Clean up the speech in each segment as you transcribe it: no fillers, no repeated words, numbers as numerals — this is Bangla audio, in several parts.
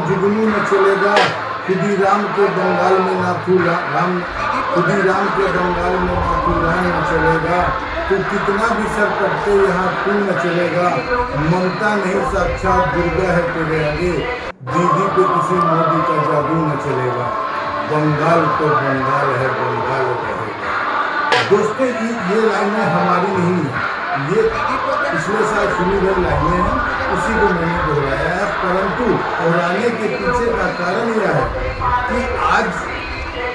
जुगनू न चलेगा, खुदीराम के बंगाल में नाथू राम, खुदीराम के बंगाल में नाथू राम न चलेगा। तू कितना भी सर कटते यहाँ तू न चलेगा, ममता नहीं साक्षात दुर्गा है तेरे आगे, दीदी पे किसी मोदी का जादू न चलेगा, बंगाल तो बंगाल है, बंगाल रहेगा। दोस्तों ये लाइनें हमारी नहीं है, ये पिछले साल सुनी गई लाइनें हैं, उसी को मैंने दोहराया है। परंतु दोहराने के पीछे का कारण यह है कि आज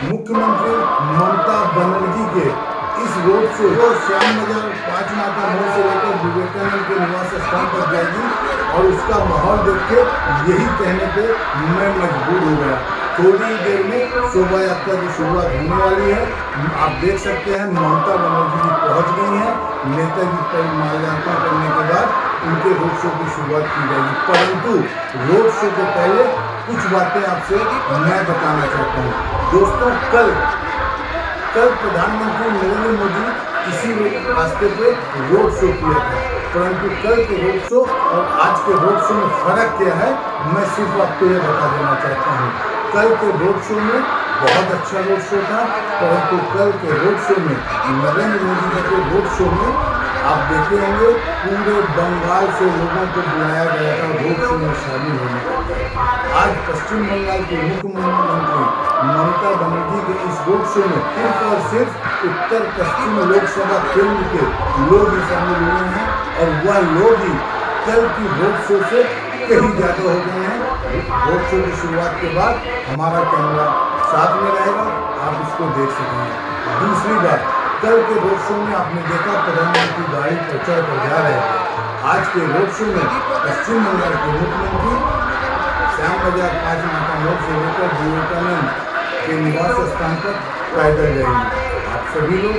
मुख्यमंत्री ममता बनर्जी के इस रोड शो को श्याम बाजार 5 माता मोड़ से लेकर विवेकानंद के निवास स्थान तक जाएगी, और उसका माहौल देख के यही कहने पे मैं मजबूर हो गया। थोड़ी देर में शोभा यात्रा की शुरुआत होने वाली है। आप देख सकते हैं ममता बनर्जी जी पहुंच गई हैं। नेताजी पर माल्यार्पण करने के बाद उनके रोड शो की शुरुआत की जाएगी। परंतु रोड शो के पहले कुछ बातें आपसे मैं बताना चाहता हूँ। दोस्तों कल प्रधानमंत्री नरेंद्र मोदी इसी रास्ते पे रोड शो किया था, परंतु कल के रोड शो और आज के रोड शो में फर्क क्या है, मैं सिर्फ आपको ये बता देना चाहता हूँ। कल के रोड शो में बहुत अच्छा रोड शो था, परंतु कल के रोड शो में नरेंद्र मोदी जी के रोड शो में आप देखे होंगे पूरे बंगाल से लोगों को बुलाया गया था रोड शो में शामिल होने के लिए। आज पश्चिम बंगाल के मुख्यमंत्री ममता बनर्जी के इस रोड शो में सिर्फ और सिर्फ उत्तर पश्चिम लोकसभा केंद्र के लोग ही शामिल हुए हैं, और वह लोग ही कल की रोड शो से कहीं ज़्यादा हो गए हैं। रोड शो की शुरुआत के बाद हमारा कैमरा साथ में रहेगा, आप इसको देख सकेंगे। दूसरी बात, कल के रोड शो में आपने देखा प्रधानमंत्री गाड़ी पर चढ़ कर जा रहे हैं। आज के रोड शो में पश्चिम बंगाल के मुख्यमंत्री श्याम बाजार 5 माता मोड़ से लेकर विवेकानंद के निवास स्थान तक पैदल जाएंगे। आप सभी लोग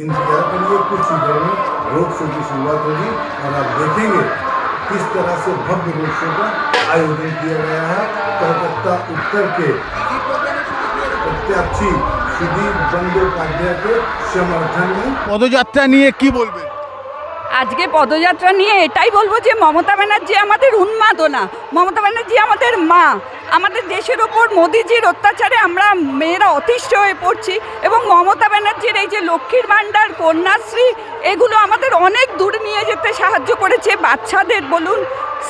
इंतजार करिए, कुछ ही देर में रोड शो की शुरुआत होगी और आप देखेंगे किस तरह से भव्य रोड शो का आयोजन किया गया है। कलकत्ता उत्तर के प्रत्याशी সুদীপ বন্দ্যোপাধ্যায়কে সমর্থন में পদযাত্রা নিয়ে কি বলবেন? আজকে পদযাত্রা নিয়ে এটাই বলবো যে মমতা ব্যানার্জি আমাদের উন্মাদনা, মমতা ব্যানার্জি আমাদের মা। আমাদের দেশের ওপর মোদিজির অত্যাচারে আমরা মেয়েরা অতিষ্ঠ হয়ে পড়ছি, এবং মমতা ব্যানার্জির এই যে লক্ষ্মীর ভাণ্ডার, কন্যাশ্রী, এগুলো আমাদের অনেক দূর নিয়ে যেতে সাহায্য করেছে। বাচ্চাদের বলুন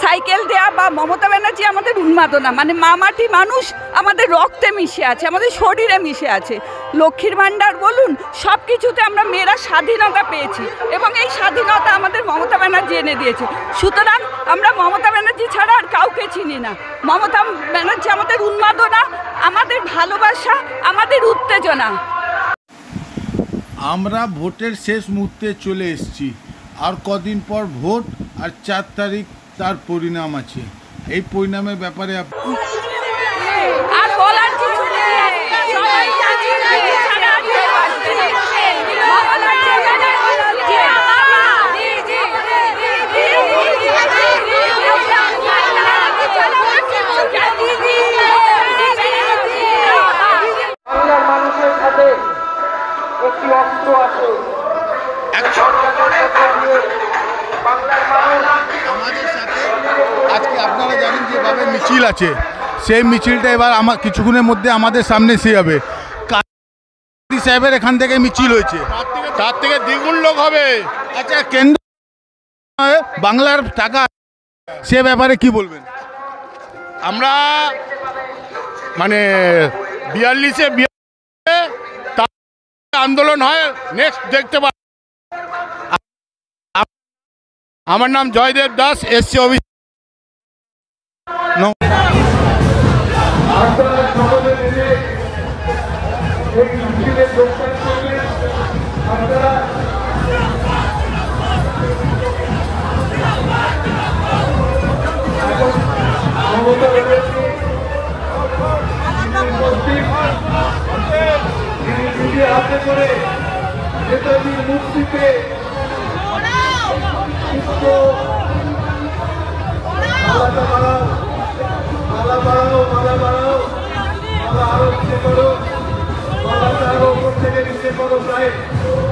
সাইকেল দেয়া, বা মমতা ব্যানার্জি আমাদের উন্মাদনা, মানে মামাটি মানুষ আমাদের রক্তে মিশে আছে, আমাদের শরীরে মিশে আছে। লক্ষ্মীর ভাণ্ডার বলুন, সব কিছুতে আমরা মেয়েরা স্বাধীনতা পেয়েছি, এবং এই স্বাধীনতা আমাদের মমতা ব্যানার্জি এনে দিয়েছে। সুতরাং আমরা মমতা ব্যানার্জি ছাড়া আর কাউকে চিনি না। মমতা ব্যানার্জি আমাদের উন্মাদনা, আমাদের ভালোবাসা, আমাদের উত্তেজনা। আমরা ভোটের শেষ মুহূর্তে চলে এসেছি, আর কদিন পর ভোট, আর 4 তারিখ তার পরিণাম আছে। এই পরিণামের ব্যাপারে আর বলার কিছু নেই, সবাই জানে বাংলার মানুষের সাথে একটি অস্ত্র আছে। আমাদের সাথে আজকে আপনারা জানেন যেভাবে মিছিল আছে, সেই মিছিলটা এবার আমার কিছুক্ষণের মধ্যে আমাদের সামনে এসে যাবে। সাহেবের এখান থেকে মিছিল হয়েছে, তার থেকে দ্বিগুণ লোক হবে। আচ্ছা, কেন্দ্র বাংলার টাকা, সে ব্যাপারে কি বলবেন? আমরা মানে 42-এ আন্দোলন হয়, নেক্সট দেখতে পাই। আমার নাম জয়দেব দাস, এসসি অফিস। হাতে করে নেতাজির মুক্তিতে মালা বাড়াও, মালা বাড়াও, মালা বাড়াও, মালা আরো নিচে করো, মালাটা আরো উপর থেকে নিচে করো, প্রায়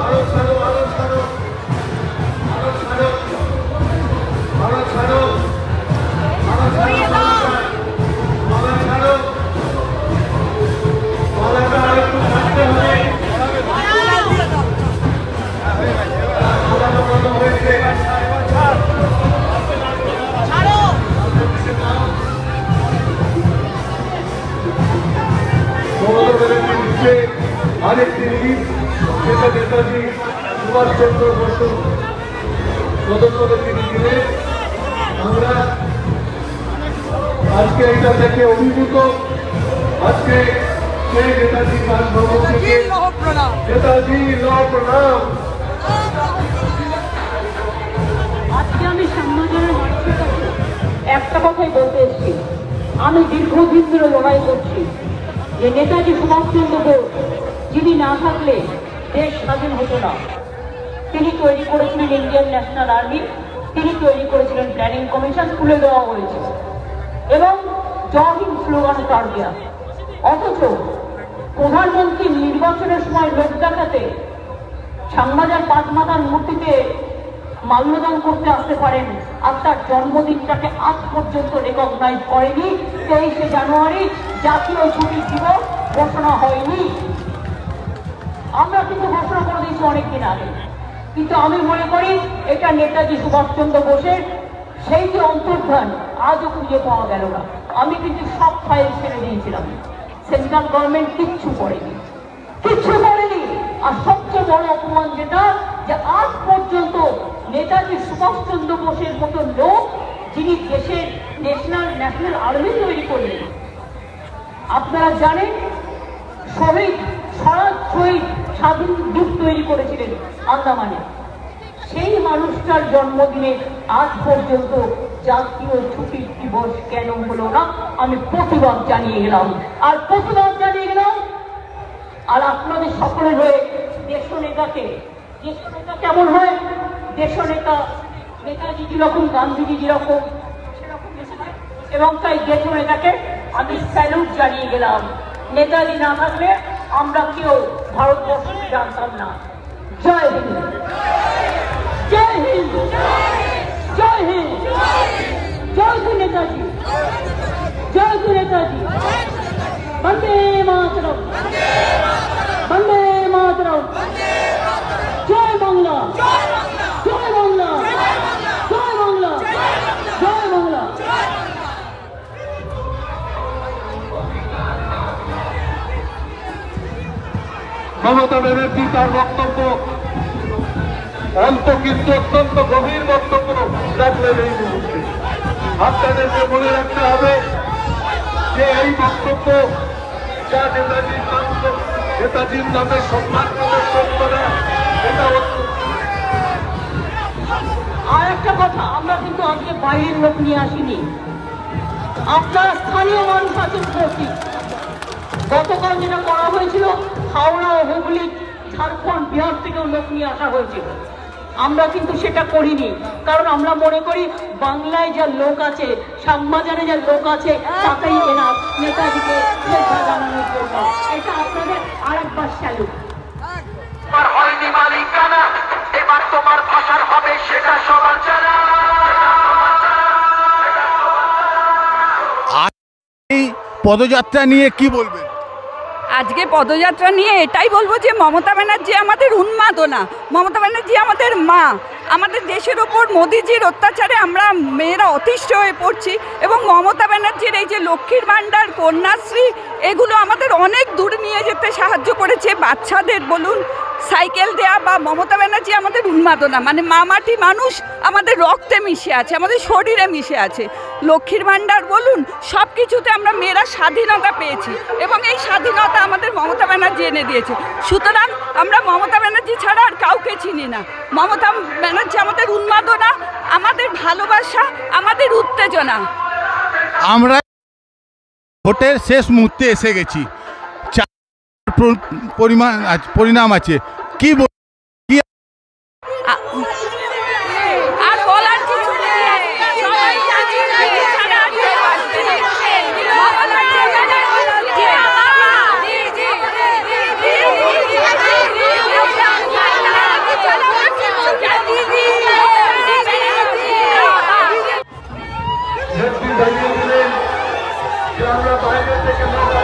আরো ছাড়ো, আরো ছাড়ো, আরো ছাড়ো, আরো ছাড়ো, আরো ছাড়ো, নেতাজি সুভাষচন্দ্র বসু পদত্যাগে তিনি দিলেন। আমরা আজকে এটা থেকে অভিভূত। আজকে সেই নেতাজি বাসভবন থেকে নেতাজি লহ প্রণাম। আজকে আমি সাম্যজনের মানুষের কাছে একটা কথাই বলতে এসেছি। আমি দীর্ঘদিন ধরে লড়াই করছি যে নেতাজি সুভাষচন্দ্র বোস যিনি না থাকলে দেশ স্বাধীন হতো না। তিনি তৈরি করেছিলেন ইন্ডিয়ান ন্যাশনাল আর্মি, তিনি তৈরি করেছিলেন প্ল্যানিং কমিশন, তুলে দেওয়া হয়েছে এবং জয় হিন্দ স্লোগান তার দেওয়া। অথচ প্রধানমন্ত্রী নির্বাচনের সময় লোক দেখাতে শ্যামবাজার পাঁচমাথার মূর্তিতে মাল্যদান করতে আসতে পারেন, আর তার জন্মদিনটাকে আজ পর্যন্ত রেকগনাইজ করেনি। 23শে জানুয়ারি জাতীয় ছুটির দিবস ঘোষণা হয়নি। আমরা কিন্তু ঘোষণা করে দিয়েছি অনেকদিন আগে, কিন্তু আমি মনে করি এটা নেতাজি সুভাষচন্দ্র বোসের সেই যে অন্তর্ধান আজও খুঁজে পাওয়া গেল না। আমি কিন্তু সব ফাইল ছেড়ে দিয়েছিলাম, সেন্ট্রাল গভর্নমেন্ট কিচ্ছু করেনি। আর সবচেয়ে বড় অপমান যেটা, যে আজ পর্যন্ত নেতাজি সুভাষচন্দ্র বোসের মতো লোক যিনি দেশের ন্যাশনাল আর্মি তৈরি করলেন। আপনারা জানেন শহীদ স্বাধীন দ্বীপ তৈরি করেছিলেন আন্দামানে। সেই মানুষটার জন্মদিনে আজ পর্যন্ত জাতীয় ছুটির দিবস কেন হলো না, আমি প্রতিবাদ জানিয়ে গেলাম। আর আপনাদের সকলের হয়ে দেশনেতা কেমন হয়? দেশনেতা নেতাজি যেরকম, গান্ধীজি যেরকম, এবং তাই দেশনেতাকে আমি স্যালুট জানিয়ে গেলাম। নেতাজি না থাকলে আমরা কেউ ভারতবর্ষকে জানতাম না। জয় হিন্দ, জয় হিন্দ, জয় হিন্দ, জয় শ্রী নেতাজি, জয় শ্রী নেতাজি। বন্দে মাতরম, বন্দে মাতরম, জয় বাংলা, জয় বাংলা, জয় বাংলা, জয় বাংলা। মমতা ব্যানার্জি তার বক্তব্য কিন্তু অত্যন্ত গভীর বক্তব্য রাখলেন এই মুহূর্তে। আপনাদেরকে মনে রাখতে হবে যে এই বক্তব্য যা নেতাজির নামে সম্মান প্রদর্শন করা, এটা আর একটা কথা, আমরা কিন্তু আজকে বাইরের লোক নিয়ে আসিনি, আপনারা স্থানীয় মানুষ আছেন উপস্থিত। গতকাল যেটা করা হয়েছিল, হাওড়া, হুগলি, ঝাড়খণ্ড, বিহার থেকেও লোক নিয়ে আসা হয়েছিল। আমরা কিন্তু সেটা করিনি, কারণ আমরা মনে করি বাংলায় যা লোক আছে, শ্যামবাজারে যা লোক আছে, তাতেই এরা নেতাজিকে শ্রদ্ধা জানানোর জন্য। এটা আপনাদের আরেকবার স্যালুট। হয়নি মালিকানা, এবার তোমার ভাষার হবে সেটা সবার জানা। এই পদযাত্রা নিয়ে কি বলবেন? আজকে পদযাত্রা নিয়ে এটাই বলবো যে মমতা ব্যানার্জি আমাদের উন্মাদনা, মমতা ব্যানার্জি আমাদের মা। আমাদের দেশের ওপর মোদিজির অত্যাচারে আমরা মেয়েরা অতিষ্ঠ হয়ে পড়ছি, এবং মমতা ব্যানার্জির এই যে লক্ষ্মীর ভাণ্ডার, কন্যাশ্রী, এগুলো আমাদের অনেক দূর নিয়ে যেতে সাহায্য করেছে। বাচ্চাদের বলুন সাইকেল দেয়া, বা মমতা ব্যানার্জি আমাদের উন্মাদনা, মানে মামাটি মানুষ আমাদের রক্তে মিশে আছে, আমাদের শরীরে মিশে আছে। লক্ষ্মীর ভাণ্ডার বলুন, সব কিছুতে আমরা মেয়েরা স্বাধীনতা পেয়েছি, এবং এই স্বাধীনতা আমাদের মমতা ব্যানার্জি এনে দিয়েছে। সুতরাং আমরা মমতা ব্যানার্জি ছাড়া আর কাউকে চিনি না। মমতা ব্যানার্জি আমাদের উন্মাদনা, আমাদের ভালোবাসা, আমাদের উত্তেজনা। আমরা ভোটের শেষ মুহূর্তে এসে গেছি, পরিণাম আছে, কি আর বলার কিছু নেই, সবাই জানে দিদি ছাড়া আর কেউ আসবে না। জানিয়ে দিলেন যে আমরা বাইরে থেকে আমরা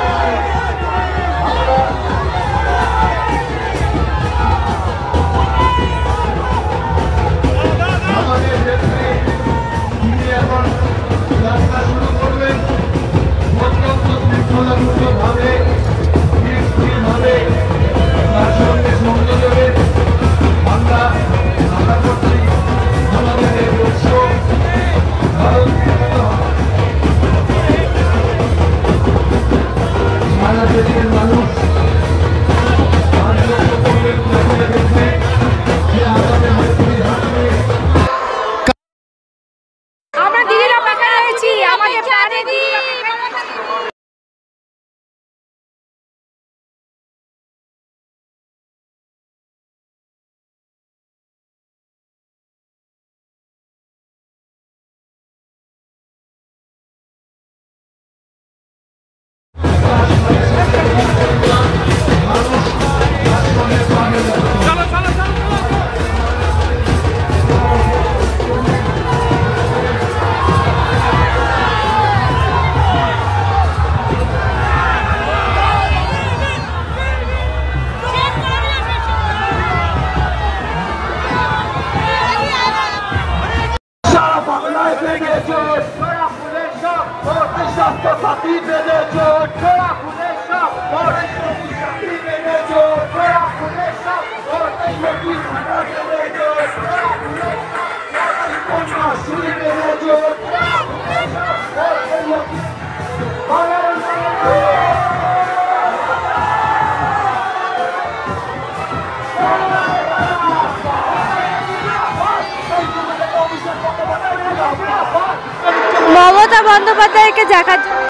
জোট ছোড়া ফুলের সব ভোট স্বাস্থ্য সাথী বেঁধে জোট ছোড়া ফুলের সব ভোট সাথী বেঁধে জোট ছোড়া ফুলের সব ভোট লক্ষ্মী ভাড়া বেঁধে জোট ছোড়া ফুলের সব কন্যা শুরু বেঁধে জোট ছোড়া ফুলের সব ভোট লক্ষ্মী ভাড়া মমতা বন্দ্যোপাধ্যায়কে দেখার জন্য।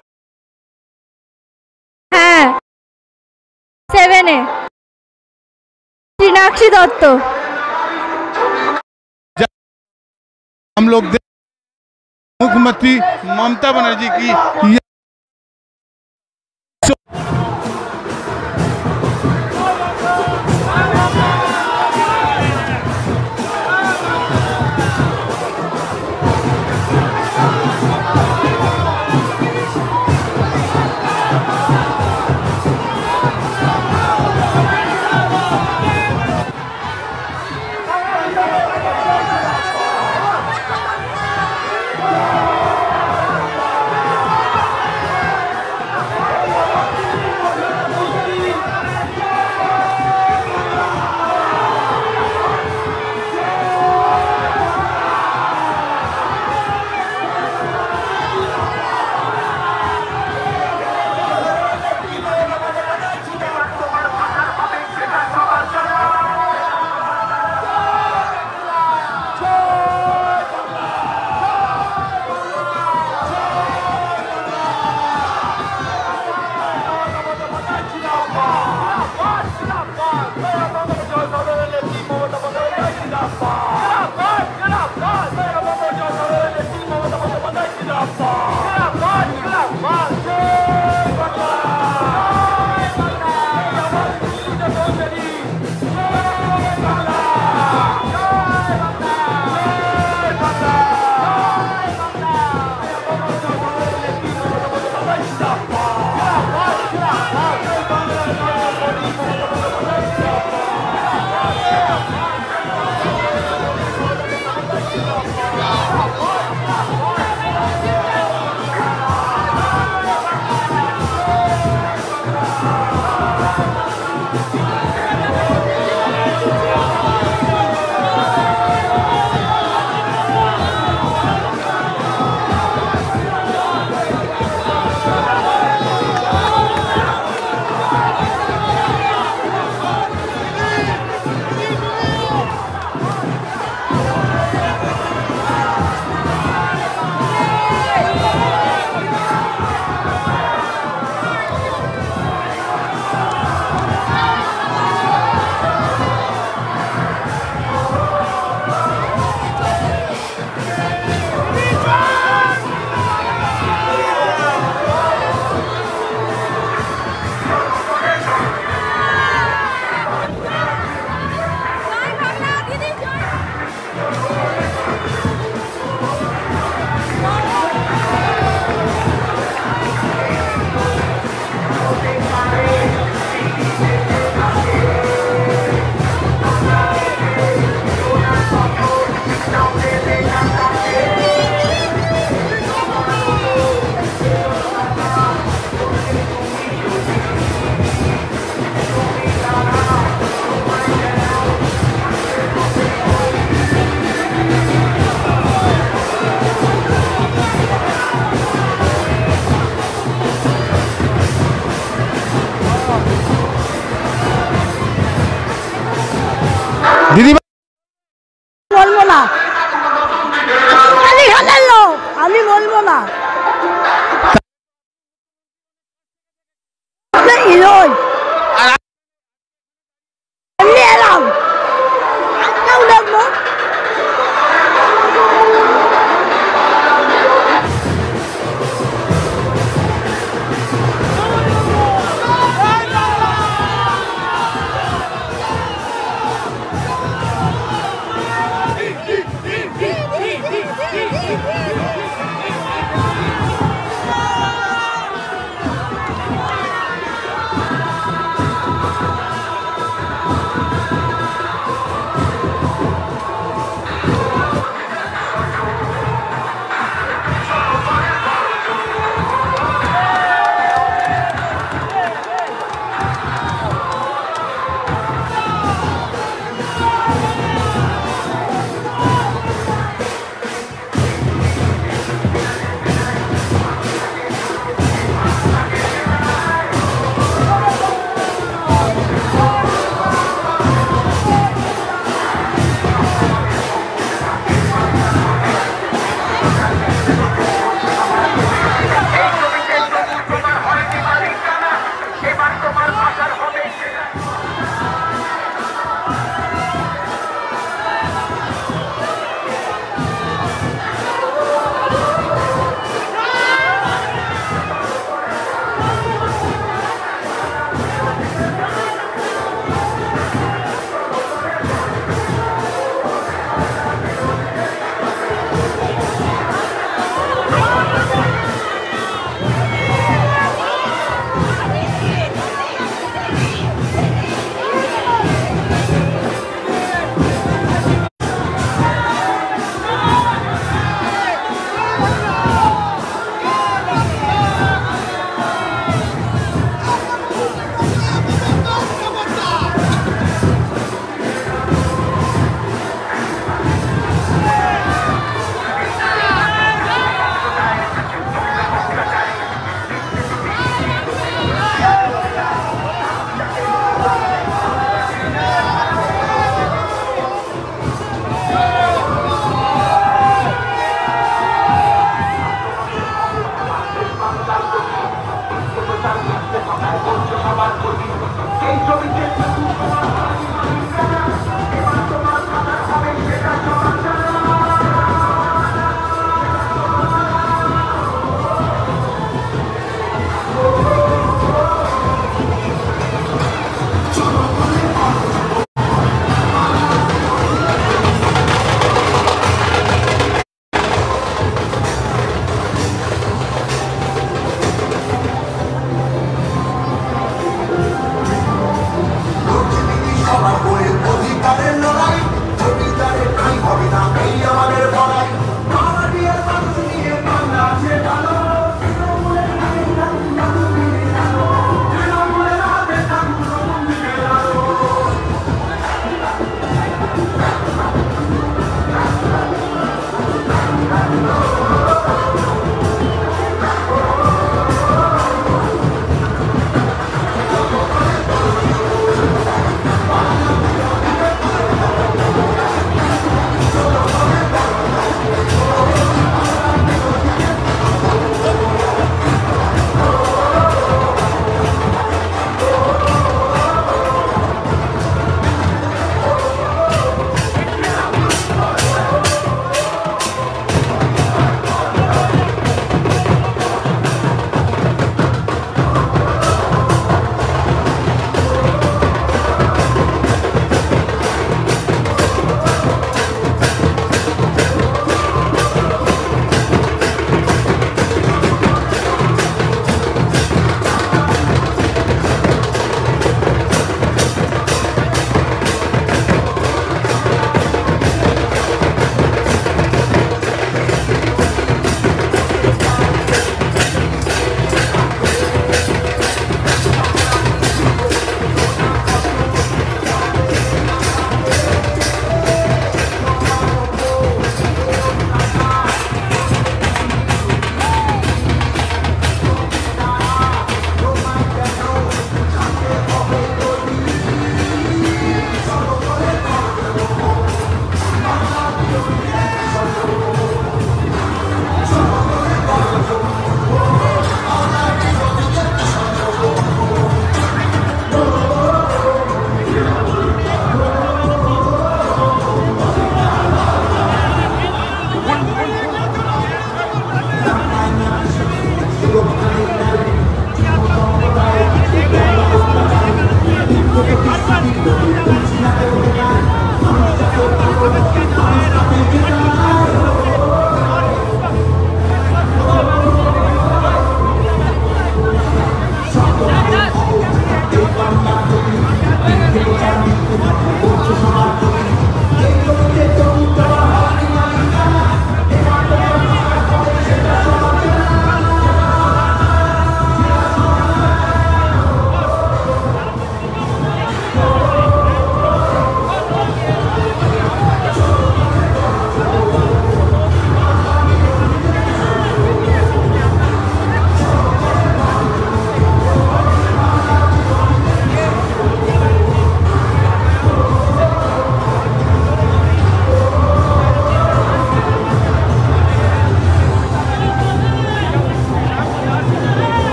হ্যাঁ, 7-এ मीनाक्षी दत्त। हम लोग मुख्यमंत्री ममता बनर्जी की दीदी বলবো না, আমি বলবো না। এমনি এলাম, আজকেও দেখবো।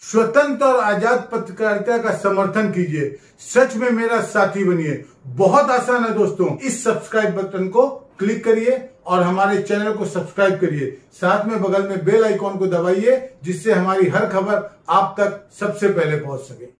स्वतंत्र और आजाद पत्रकारिता का समर्थन कीजिए, सच में मेरा साथी बनिए। बहुत आसान है दोस्तों, इस सब्सक्राइब बटन को क्लिक करिए और हमारे चैनल को सब्सक्राइब करिए। साथ में बगल में बेल आइकॉन को दबाइए, जिससे हमारी हर खबर आप तक सबसे पहले पहुंच सके।